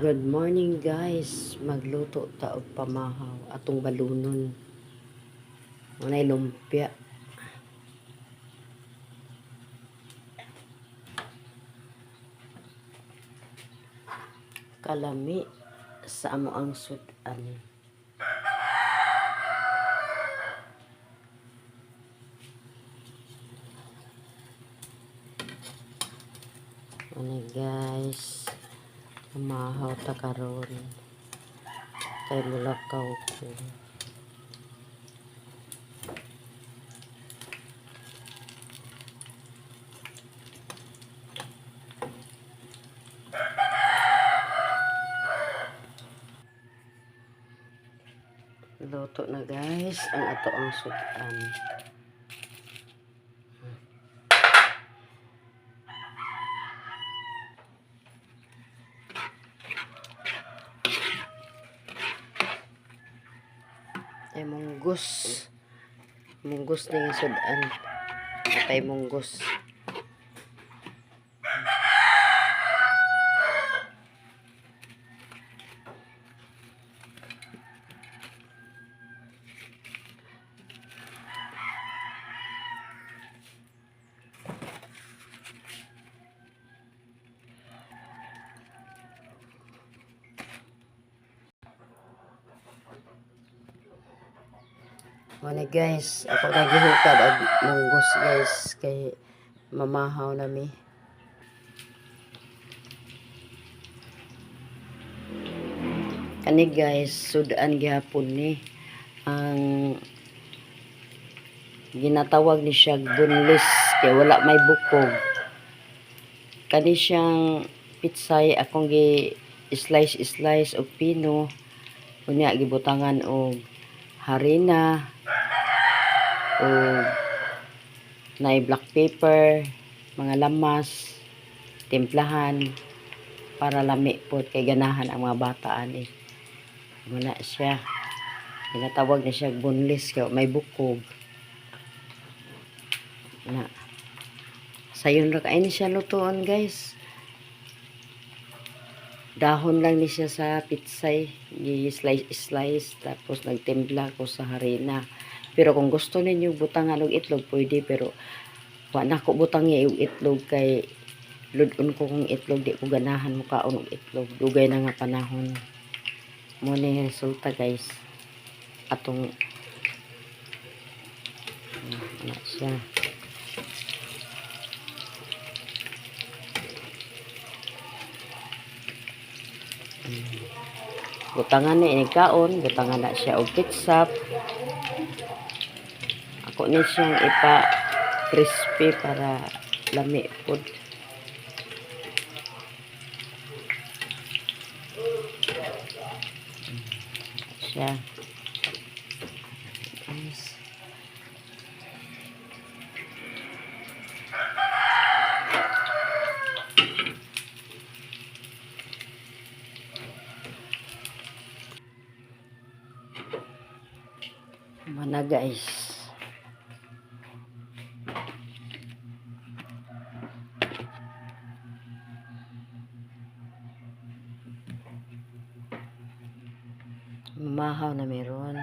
Good morning guys, magluto ta og pamahaw atong balunon. Munay lumpia. Kalami sa amo ang sudan. Ano guys, pamahaw ta karon. Kay mulakaw ko. Luto na guys ang ato ang sudan. Ay munggos. Munggos na yung sudan. Patay munggos. Ano guys, ako naghihukad og munggos guys kay mamahaw na mi. Kani guys, sudan gyapon ni ang ginatawag ni siya bunlis kay wala may bukog. Kani siyang pitsay akong gi slice og pino, unya gibutangan og harina o nay black pepper, mga lamas, timplahan para lami po kay ganahan ang mga bata ani. Muna siya. Ginatawag na siya boneless kay may bukog. Na. Sayon ra kay ni siya lutuon guys. Dahon lang ni siya sa pitsay, i-slice tapos nagtimpla ko sa harina. Pero kung gusto ninyo butangan og itlog pwede, pero wa na ko butang yung itlog kay ludon ko kung itlog di ko ganahan mo kaon og itlog. Dugay na nga panahon. Mo ni resulta guys. Atong na siya. Butangan ni kaon, butangan na siya og ketchup. Ako ni siyang ipa crispy para lami pod. Siya. Mana guys. Mamahaw na meron.